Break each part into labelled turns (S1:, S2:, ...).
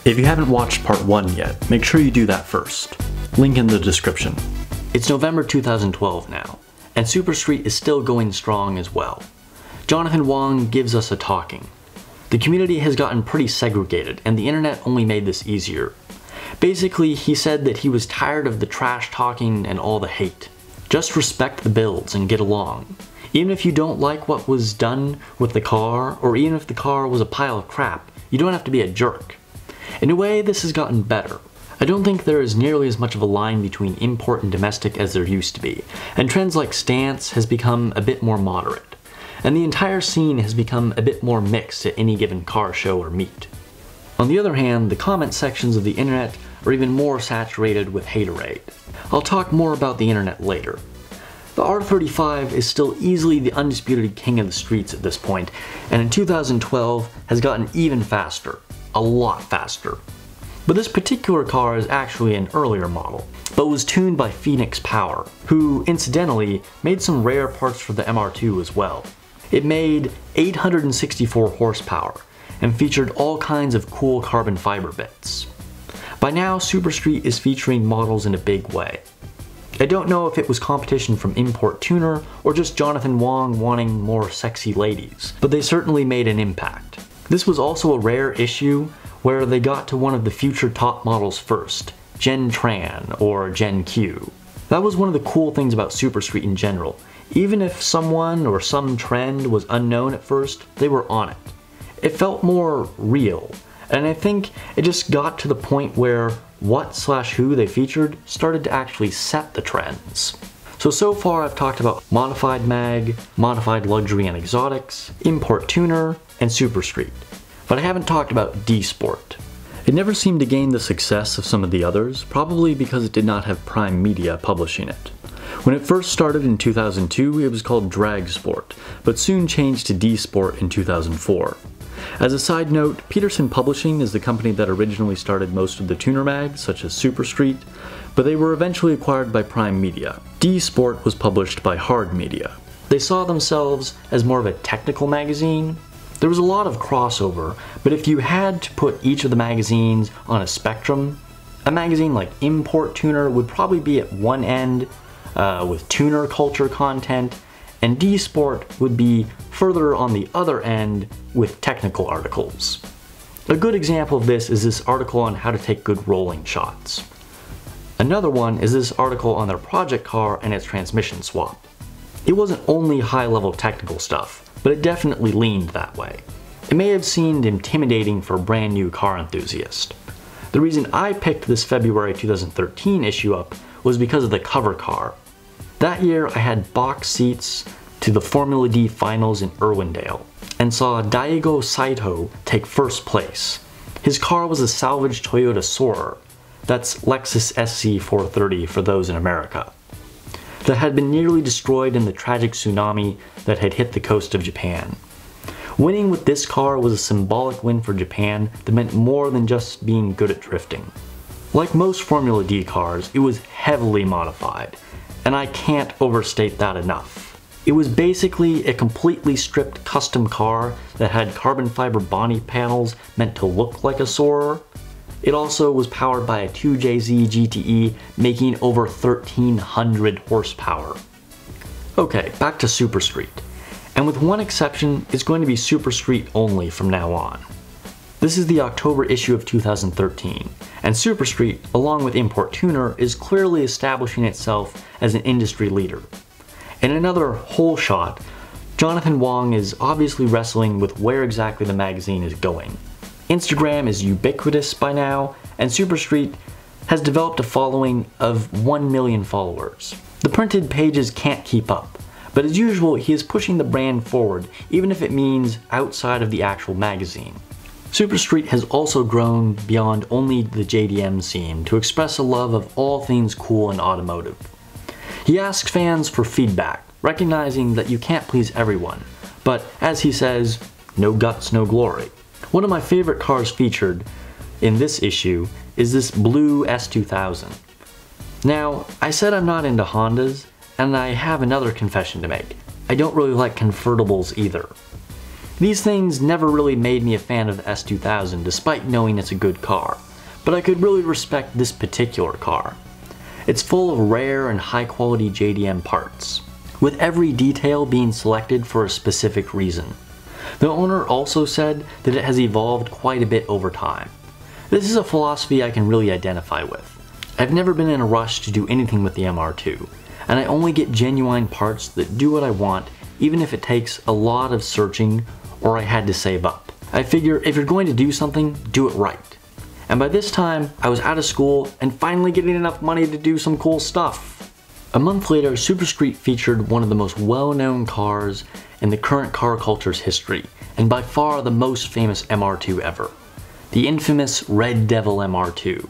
S1: If you haven't watched part 1 yet, make sure you do that first. Link in the description.
S2: It's November 2012 now, and Super Street is still going strong as well. Jonathan Wong gives us a talking. The community has gotten pretty segregated, and the internet only made this easier. Basically, he said that he was tired of the trash talking and all the hate. Just respect the builds and get along. Even if you don't like what was done with the car, or even if the car was a pile of crap, you don't have to be a jerk. In a way, this has gotten better. I don't think there is nearly as much of a line between import and domestic as there used to be, and trends like stance has become a bit more moderate, and the entire scene has become a bit more mixed at any given car show or meet. On the other hand, the comment sections of the internet are even more saturated with haterade. I'll talk more about the internet later. The R35 is still easily the undisputed king of the streets at this point, and in 2012 has gotten even faster. A lot faster. But this particular car is actually an earlier model, but was tuned by Phoenix Power, who, incidentally, made some rare parts for the MR2 as well. It made 864 horsepower, and featured all kinds of cool carbon fiber bits. By now, Super Street is featuring models in a big way. I don't know if it was competition from Import Tuner, or just Jonathan Wong wanting more sexy ladies, but they certainly made an impact. This was also a rare issue where they got to one of the future top models first, Gen Tran or Gen Q. That was one of the cool things about Super Street in general. Even if someone or some trend was unknown at first, they were on it. It felt more real, and I think it just got to the point where what/who they featured started to actually set the trends. So far I've talked about Modified Mag, Modified Luxury and Exotics, Import Tuner, and Super Street. But I haven't talked about DSport. It never seemed to gain the success of some of the others, probably because it did not have Prime Media publishing it. When it first started in 2002, it was called DragSport, but soon changed to DSport in 2004. As a side note, Peterson Publishing is the company that originally started most of the tuner mags, such as Super Street, but they were eventually acquired by Prime Media. DSport was published by Hard Media. They saw themselves as more of a technical magazine. There was a lot of crossover, but if you had to put each of the magazines on a spectrum, a magazine like Import Tuner would probably be at one end with tuner culture content, and DSport would be further on the other end with technical articles. A good example of this is this article on how to take good rolling shots. Another one is this article on their project car and its transmission swap. It wasn't only high-level technical stuff, but it definitely leaned that way. It may have seemed intimidating for a brand new car enthusiast. The reason I picked this February 2013 issue up was because of the cover car. That year I had box seats to the Formula D finals in Irwindale, and saw Daigo Saito take first place. His car was a salvaged Toyota Soarer, that's Lexus SC430 for those in America, that had been nearly destroyed in the tragic tsunami that had hit the coast of Japan. Winning with this car was a symbolic win for Japan that meant more than just being good at drifting. Like most Formula D cars, it was heavily modified, and I can't overstate that enough. It was basically a completely stripped custom car that had carbon fiber body panels meant to look like a Soarer. It also was powered by a 2JZ GTE making over 1,300 horsepower. Okay, back to Super Street. And with one exception, it's going to be Super Street only from now on. This is the October issue of 2013, and Super Street, along with Import Tuner, is clearly establishing itself as an industry leader. In another whole shot, Jonathan Wong is obviously wrestling with where exactly the magazine is going. Instagram is ubiquitous by now, and Super Street has developed a following of 1 million followers. The printed pages can't keep up, but as usual, he is pushing the brand forward, even if it means outside of the actual magazine. Super Street has also grown beyond only the JDM scene to express a love of all things cool and automotive. He asks fans for feedback, recognizing that you can't please everyone, but as he says, no guts, no glory. One of my favorite cars featured in this issue is this blue S2000. Now, I said I'm not into Hondas, and I have another confession to make. I don't really like convertibles either. These things never really made me a fan of the S2000 despite knowing it's a good car, but I could really respect this particular car. It's full of rare and high quality JDM parts, with every detail being selected for a specific reason. The owner also said that it has evolved quite a bit over time. This is a philosophy I can really identify with. I've never been in a rush to do anything with the MR2, and I only get genuine parts that do what I want, even if it takes a lot of searching or I had to save up. I figure if you're going to do something, do it right. And by this time, I was out of school and finally getting enough money to do some cool stuff. A month later, Super Street featured one of the most well-known cars in the current car culture's history, and by far the most famous MR2 ever. The infamous Red Devil MR2.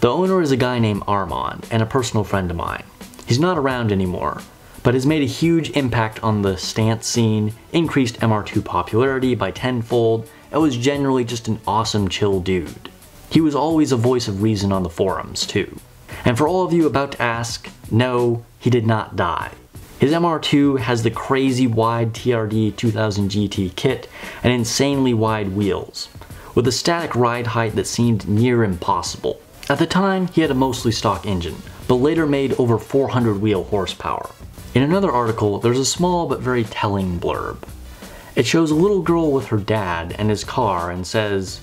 S2: The owner is a guy named Armand, and a personal friend of mine. He's not around anymore, but has made a huge impact on the stance scene, increased MR2 popularity by tenfold, and was generally just an awesome chill dude. He was always a voice of reason on the forums too. And for all of you about to ask, no, he did not die. His MR2 has the crazy wide TRD 2000 GT kit and insanely wide wheels, with a static ride height that seemed near impossible. At the time, he had a mostly stock engine, but later made over 400 wheel horsepower. In another article, there's a small but very telling blurb. It shows a little girl with her dad and his car and says,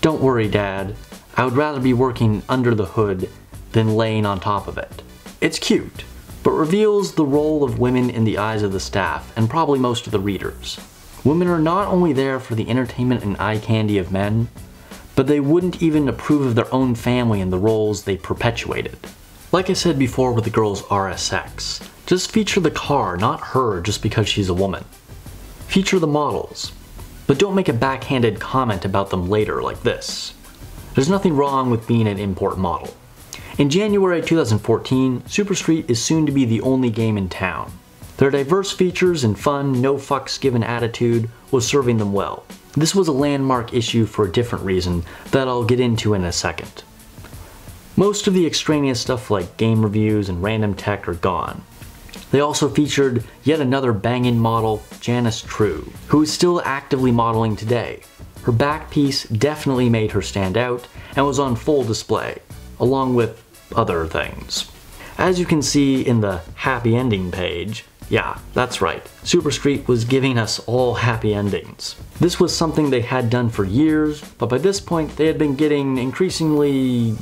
S2: "Don't worry, Dad, I would rather be working under the hood than laying on top of it." It's cute, but reveals the role of women in the eyes of the staff and probably most of the readers. Women are not only there for the entertainment and eye candy of men, but they wouldn't even approve of their own family in the roles they perpetuated. Like I said before with the girl's RSX, just feature the car, not her, just because she's a woman. Feature the models, but don't make a backhanded comment about them later like this. There's nothing wrong with being an import model. In January 2014, Super Street is soon to be the only game in town. Their diverse features and fun, no fucks given attitude was serving them well. This was a landmark issue for a different reason that I'll get into in a second. Most of the extraneous stuff like game reviews and random tech are gone. They also featured yet another banging model, Janice True, who is still actively modeling today. Her back piece definitely made her stand out and was on full display, along with other things. As you can see in the happy ending page, yeah, that's right, Super Street was giving us all happy endings. This was something they had done for years, but by this point they had been getting increasingly,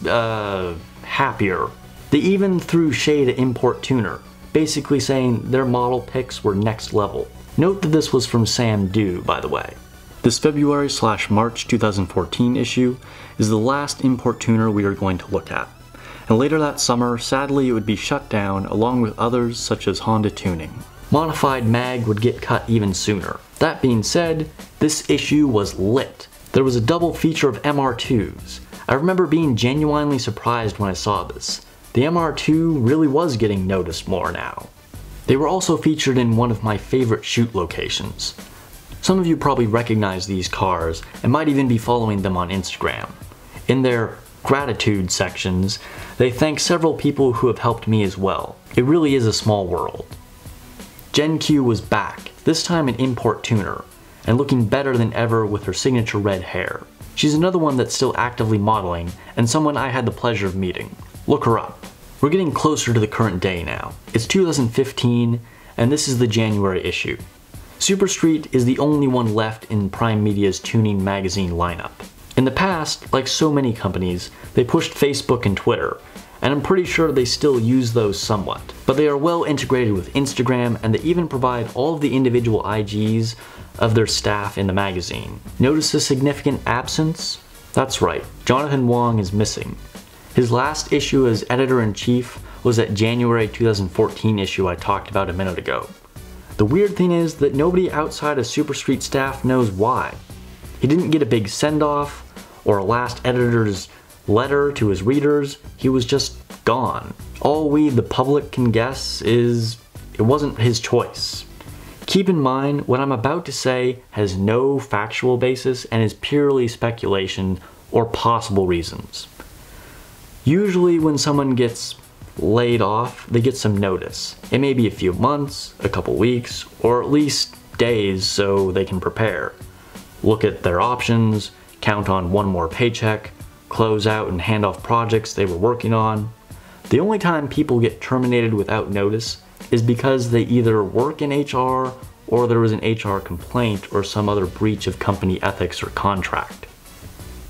S2: happier. They even threw shade at Import Tuner, basically saying their model picks were next level. Note that this was from Sam Dew, by the way. This February/March 2014 issue is the last Import Tuner we are going to look at. And later that summer, sadly it would be shut down along with others such as Honda Tuning. Modified Mag would get cut even sooner. That being said, this issue was lit. There was a double feature of MR2s. I remember being genuinely surprised when I saw this. The MR2 really was getting noticed more now. They were also featured in one of my favorite shoot locations. Some of you probably recognize these cars and might even be following them on Instagram. In their gratitude sections, they thank several people who have helped me as well. It really is a small world. Gen Q was back, this time an Import Tuner, and looking better than ever with her signature red hair. She's another one that's still actively modeling, and someone I had the pleasure of meeting. Look her up. We're getting closer to the current day now. It's 2015, and this is the January issue. Super Street is the only one left in Prime Media's tuning magazine lineup. In the past, like so many companies, they pushed Facebook and Twitter, and I'm pretty sure they still use those somewhat. But they are well integrated with Instagram, and they even provide all of the individual IGs of their staff in the magazine. Notice a significant absence? That's right, Jonathan Wong is missing. His last issue as editor-in-chief was that January 2014 issue I talked about a minute ago. The weird thing is that nobody outside of Super Street staff knows why. He didn't get a big send-off, or a last editor's letter to his readers. He was just gone. All we, the public, can guess is it wasn't his choice. Keep in mind, what I'm about to say has no factual basis and is purely speculation or possible reasons. Usually when someone gets laid off, they get some notice. It may be a few months, a couple weeks, or at least days so they can prepare, look at their options, count on one more paycheck, close out and hand off projects they were working on. The only time people get terminated without notice is because they either work in HR or there was an HR complaint or some other breach of company ethics or contract.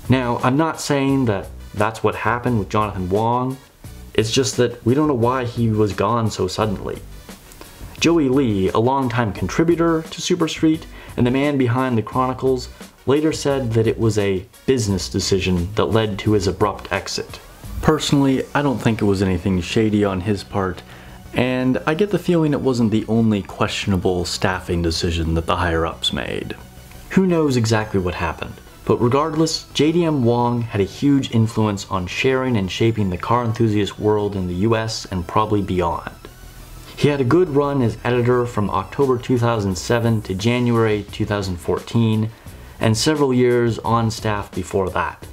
S2: Now, I'm not saying that that's what happened with Jonathan Wong, it's just that we don't know why he was gone so suddenly. Joey Lee, a longtime contributor to Superstreet and the man behind the Chronicles, later said that it was a business decision that led to his abrupt exit.
S1: Personally, I don't think it was anything shady on his part, and I get the feeling it wasn't the only questionable staffing decision that the higher-ups made.
S2: Who knows exactly what happened, but regardless, JDM Wong had a huge influence on sharing and shaping the car enthusiast world in the US and probably beyond. He had a good run as editor from October 2007 to January 2014, and several years on staff before that.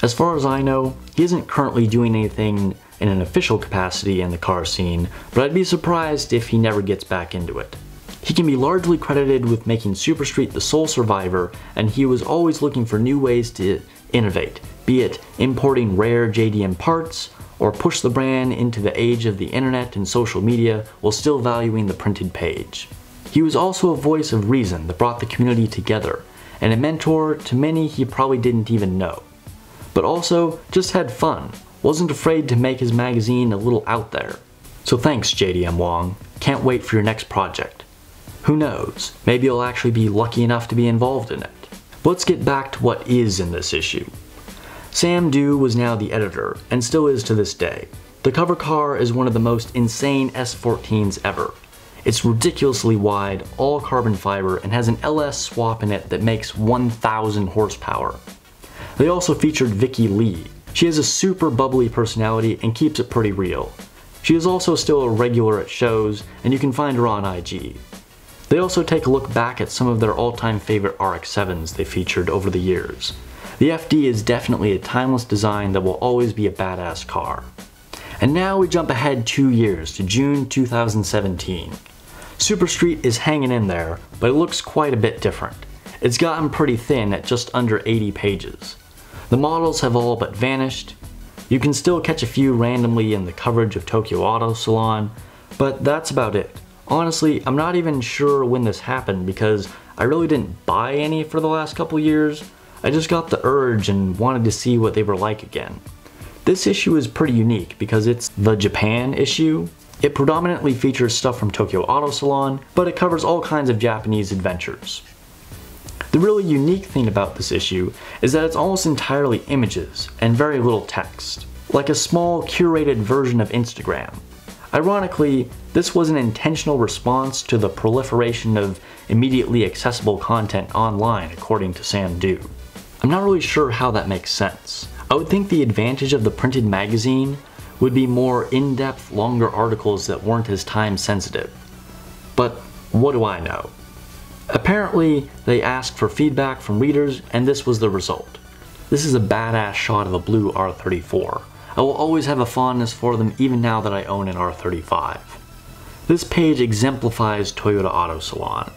S2: As far as I know, he isn't currently doing anything in an official capacity in the car scene, but I'd be surprised if he never gets back into it. He can be largely credited with making Superstreet the sole survivor, and he was always looking for new ways to innovate, be it importing rare JDM parts, or push the brand into the age of the internet and social media while still valuing the printed page. He was also a voice of reason that brought the community together, and a mentor to many he probably didn't even know. But also just had fun, wasn't afraid to make his magazine a little out there. So thanks JDM Wong, can't wait for your next project. Who knows, maybe you'll actually be lucky enough to be involved in it. But let's get back to what is in this issue. Sam Dew was now the editor, and still is to this day. The cover car is one of the most insane S14s ever. It's ridiculously wide, all carbon fiber, and has an LS swap in it that makes 1,000 horsepower. They also featured Vicky Lee. She has a super bubbly personality and keeps it pretty real. She is also still a regular at shows, and you can find her on IG. They also take a look back at some of their all-time favorite RX-7s they featured over the years. The FD is definitely a timeless design that will always be a badass car. And now we jump ahead 2 years to June 2017. Superstreet is hanging in there, but it looks quite a bit different. It's gotten pretty thin at just under 80 pages. The models have all but vanished. You can still catch a few randomly in the coverage of Tokyo Auto Salon, but that's about it. Honestly, I'm not even sure when this happened because I really didn't buy any for the last couple years. I just got the urge and wanted to see what they were like again. This issue is pretty unique because it's the Japan issue. It predominantly features stuff from Tokyo Auto Salon, but it covers all kinds of Japanese adventures. The really unique thing about this issue is that it's almost entirely images and very little text, like a small curated version of Instagram. Ironically, this was an intentional response to the proliferation of immediately accessible content online, according to Sam Dew. I'm not really sure how that makes sense. I would think the advantage of the printed magazine would be more in-depth, longer articles that weren't as time-sensitive. But what do I know? Apparently, they asked for feedback from readers, and this was the result. This is a badass shot of a blue R34. I will always have a fondness for them even now that I own an R35. This page exemplifies Toyota Auto Salon.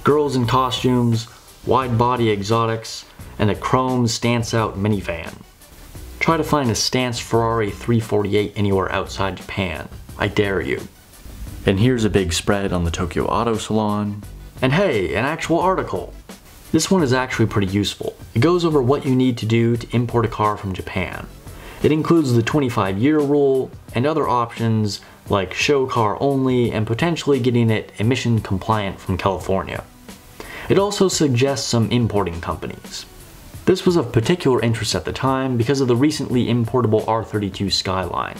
S2: Girls in costumes, wide-body exotics, and a chrome stance-out minivan. Try to find a stance Ferrari 348 anywhere outside Japan. I dare you.
S1: And here's a big spread on the Tokyo Auto Salon.
S2: And hey, an actual article. This one is actually pretty useful. It goes over what you need to do to import a car from Japan. It includes the 25-year rule and other options like show car only and potentially getting it emission compliant from California. It also suggests some importing companies. This was of particular interest at the time because of the recently importable R32 Skyline.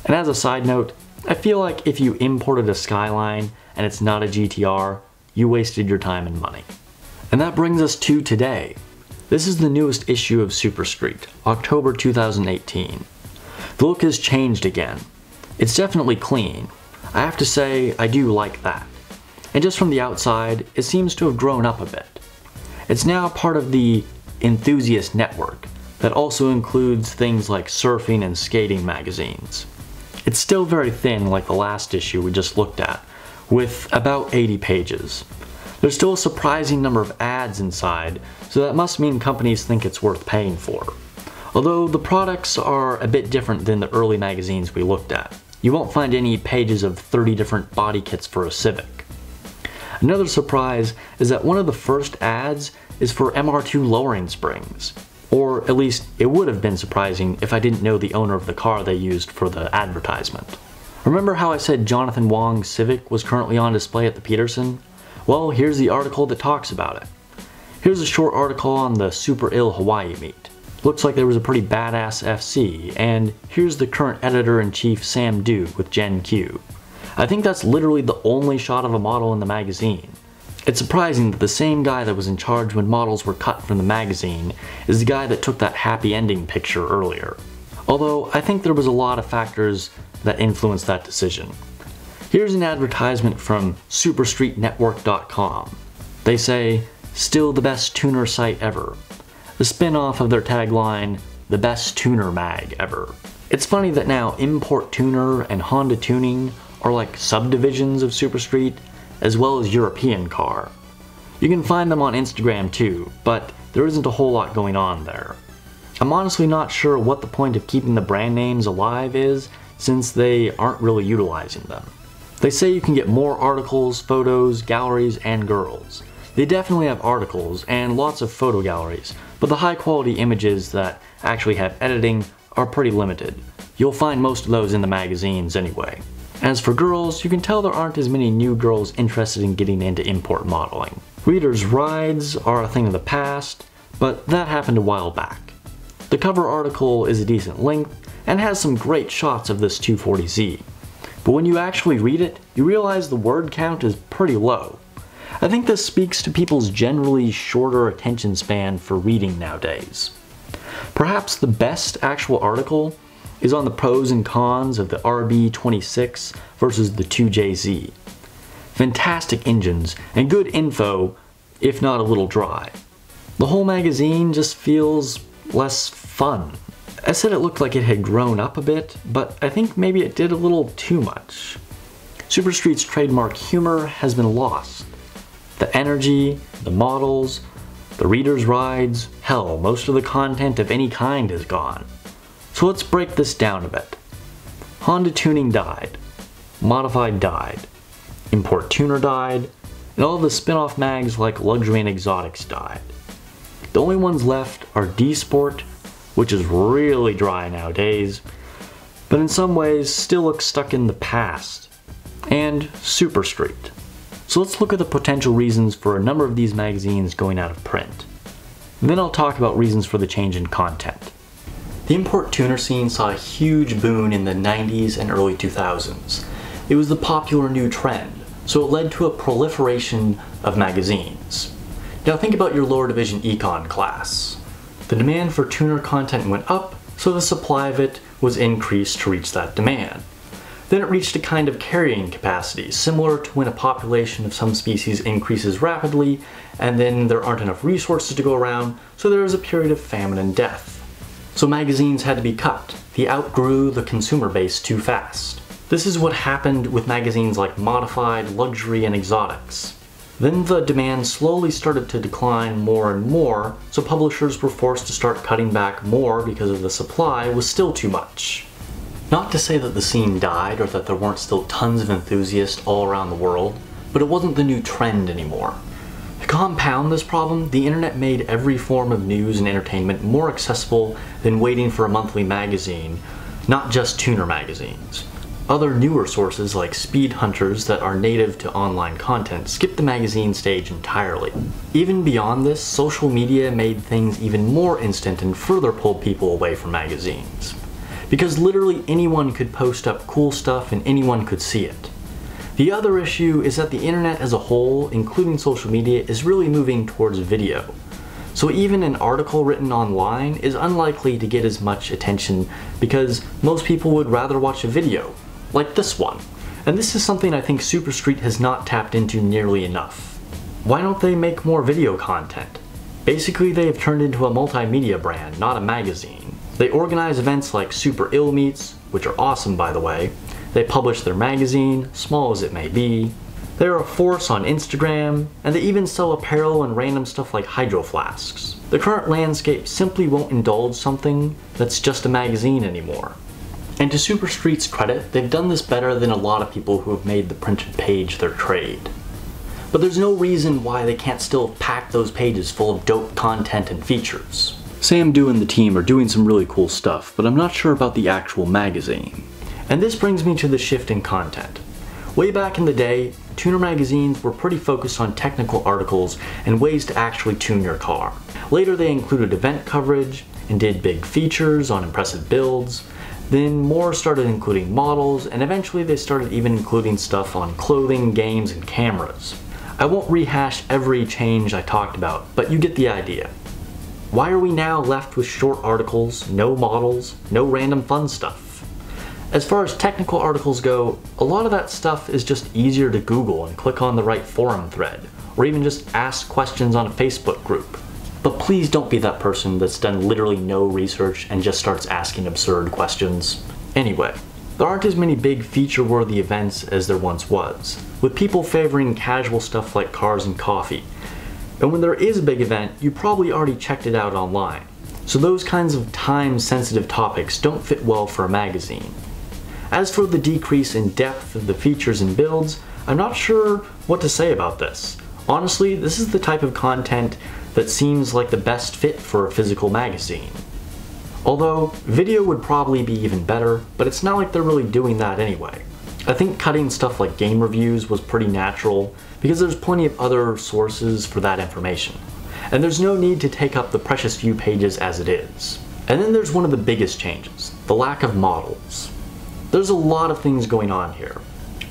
S2: And as a side note, I feel like if you imported a Skyline and it's not a GTR, you wasted your time and money. And that brings us to today. This is the newest issue of Superstreet, October 2018. The look has changed again. It's definitely clean. I have to say, I do like that. And just from the outside, it seems to have grown up a bit. It's now part of the enthusiast network that also includes things like surfing and skating magazines. It's still very thin like the last issue we just looked at, with about 80 pages. There's still a surprising number of ads inside, so that must mean companies think it's worth paying for. Although the products are a bit different than the early magazines we looked at. You won't find any pages of 30 different body kits for a Civic. Another surprise is that one of the first ads is for MR2 lowering springs. Or at least it would have been surprising if I didn't know the owner of the car they used for the advertisement. Remember how I said Jonathan Wong's Civic was currently on display at the Peterson? Well, here's the article that talks about it. Here's a short article on the Super Ill Hawaii meet. Looks like there was a pretty badass FC, and here's the current editor-in-chief Sam Dew with Gen Q. I think that's literally the only shot of a model in the magazine. It's surprising that the same guy that was in charge when models were cut from the magazine is the guy that took that happy ending picture earlier. Although I think there was a lot of factors that influenced that decision. Here's an advertisement from superstreetnetwork.com. They say, "Still the best tuner site ever." The spin-off of their tagline, "The best tuner mag ever." It's funny that now Import Tuner and Honda Tuning are like subdivisions of Superstreet, as well as European Car. You can find them on Instagram too, but there isn't a whole lot going on there. I'm honestly not sure what the point of keeping the brand names alive is, since they aren't really utilizing them. They say you can get more articles, photos, galleries, and girls. They definitely have articles and lots of photo galleries, but the high quality images that actually have editing are pretty limited. You'll find most of those in the magazines anyway. As for girls, you can tell there aren't as many new girls interested in getting into import modeling. Readers' rides are a thing of the past, but that happened a while back. The cover article is a decent length and has some great shots of this 240Z. But when you actually read it, you realize the word count is pretty low. I think this speaks to people's generally shorter attention span for reading nowadays. Perhaps the best actual article is on the pros and cons of the RB26 versus the 2JZ. Fantastic engines and good info, if not a little dry. The whole magazine just feels less fun. I said it looked like it had grown up a bit, but I think maybe it did a little too much. Superstreet's trademark humor has been lost. The energy, the models, the readers' rides, hell, most of the content of any kind is gone. So let's break this down a bit. Honda Tuning died. Modified died. Import Tuner died. And all of the spin-off mags like Luxury and Exotics died. The only ones left are DSport, which is really dry nowadays, but in some ways still looks stuck in the past, and Superstreet. So let's look at the potential reasons for a number of these magazines going out of print. Then I'll talk about reasons for the change in content. The import tuner scene saw a huge boom in the 90s and early 2000s. It was the popular new trend, so it led to a proliferation of magazines. Now think about your lower division econ class. The demand for tuner content went up, so the supply of it was increased to reach that demand. Then it reached a kind of carrying capacity, similar to when a population of some species increases rapidly, and then there aren't enough resources to go around, so there is a period of famine and death. So magazines had to be cut. They outgrew the consumer base too fast. This is what happened with magazines like Modified, Luxury, and Exotics. Then the demand slowly started to decline more and more, so publishers were forced to start cutting back more because of the supply was still too much. Not to say that the scene died or that there weren't still tons of enthusiasts all around the world, but it wasn't the new trend anymore. To compound this problem, the internet made every form of news and entertainment more accessible than waiting for a monthly magazine, not just tuner magazines. Other newer sources like speed hunters that are native to online content skip the magazine stage entirely. Even beyond this, social media made things even more instant and further pulled people away from magazines. Because literally anyone could post up cool stuff and anyone could see it. The other issue is that the internet as a whole, including social media, is really moving towards video. So even an article written online is unlikely to get as much attention because most people would rather watch a video, like this one. And this is something I think Superstreet has not tapped into nearly enough. Why don't they make more video content? Basically, they have turned into a multimedia brand, not a magazine. They organize events like Super Ill Meets, which are awesome by the way. They publish their magazine, small as it may be.
S1: They're a force on Instagram, and they even sell apparel and random stuff like hydro flasks. The current landscape simply won't indulge something that's just a magazine anymore. And to Super Street's credit, they've done this better than a lot of people who have made the printed page their trade. But there's no reason why they can't still pack those pages full of dope content and features. Sam Dew and the team are doing some really cool stuff, but I'm not sure about the actual magazine. And this brings me to the shift in content. Way back in the day, tuner magazines were pretty focused on technical articles and ways to actually tune your car. Later they included event coverage and did big features on impressive builds. Then more started including models, and eventually they started even including stuff on clothing, games, and cameras. I won't rehash every change I talked about, but you get the idea. Why are we now left with short articles, no models, no random fun stuff? As far as technical articles go, a lot of that stuff is just easier to Google and click on the right forum thread, or even just ask questions on a Facebook group. But please don't be that person that's done literally no research and just starts asking absurd questions. Anyway, there aren't as many big feature-worthy events as there once was, with people favoring casual stuff like cars and coffee. And when there is a big event, you probably already checked it out online. So those kinds of time-sensitive topics don't fit well for a magazine. As for the decrease in depth of the features and builds, I'm not sure what to say about this. Honestly, this is the type of content that seems like the best fit for a physical magazine. Although, video would probably be even better, but it's not like they're really doing that anyway. I think cutting stuff like game reviews was pretty natural, because there's plenty of other sources for that information. And there's no need to take up the precious few pages as it is. And then there's one of the biggest changes, the lack of models. There's a lot of things going on here.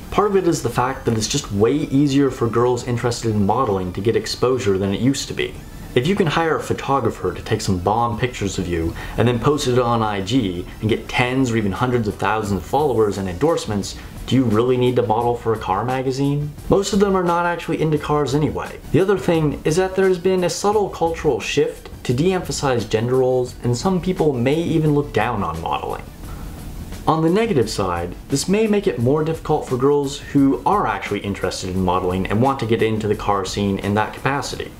S1: Part of it is the fact that it's just way easier for girls interested in modeling to get exposure than it used to be. If you can hire a photographer to take some bomb pictures of you and then post it on IG and get tens or even hundreds of thousands of followers and endorsements, do you really need to model for a car magazine? Most of them are not actually into cars anyway. The other thing is that there's been a subtle cultural shift to de-emphasize gender roles, and some people may even look down on modeling. On the negative side, this may make it more difficult for girls who are actually interested in modeling and want to get into the car scene in that capacity.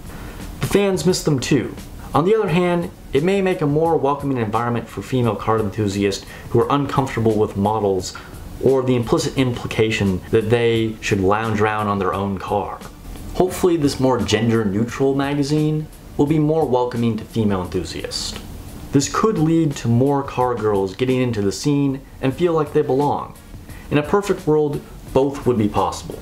S1: The fans miss them too. On the other hand, it may make a more welcoming environment for female car enthusiasts who are uncomfortable with models or the implicit implication that they should lounge around on their own car. Hopefully this more gender-neutral magazine will be more welcoming to female enthusiasts. This could lead to more car girls getting into the scene and feel like they belong. In a perfect world, both would be possible.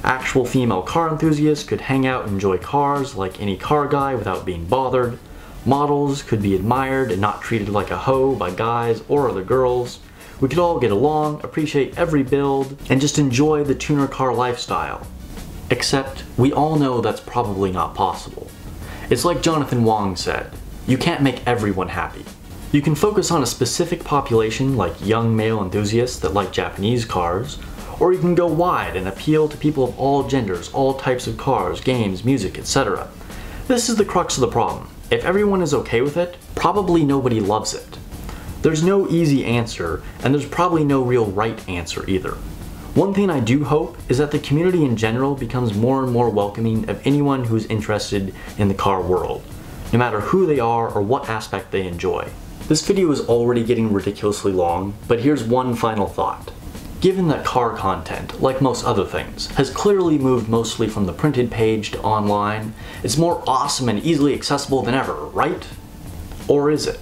S1: Actual female car enthusiasts could hang out and enjoy cars like any car guy without being bothered. Models could be admired and not treated like a hoe by guys or other girls. We could all get along, appreciate every build, and just enjoy the tuner car lifestyle. Except, we all know that's probably not possible. It's like Jonathan Wong said, you can't make everyone happy. You can focus on a specific population like young male enthusiasts that like Japanese cars, or you can go wide and appeal to people of all genders, all types of cars, games, music, etc. This is the crux of the problem. If everyone is okay with it, probably nobody loves it. There's no easy answer, and there's probably no real right answer either. One thing I do hope is that the community in general becomes more and more welcoming of anyone who's interested in the car world, no matter who they are or what aspect they enjoy. This video is already getting ridiculously long, but here's one final thought. Given that car content, like most other things, has clearly moved mostly from the printed page to online, it's more awesome and easily accessible than ever, right? Or is it?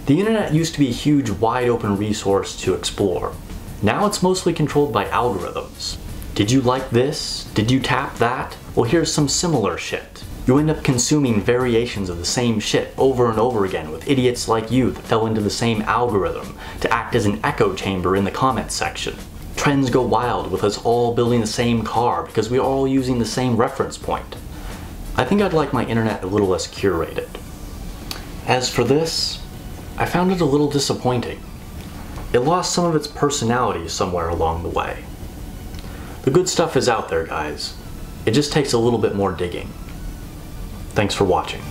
S1: The internet used to be a huge, wide open resource to explore. Now it's mostly controlled by algorithms. Did you like this? Did you tap that? Well, here's some similar shit. You end up consuming variations of the same shit over and over again with idiots like you that fell into the same algorithm to act as an echo chamber in the comments section. Trends go wild with us all building the same car because we're all using the same reference point. I think I'd like my internet a little less curated. As for this, I found it a little disappointing. It lost some of its personality somewhere along the way. The good stuff is out there, guys. It just takes a little bit more digging. Thanks for watching.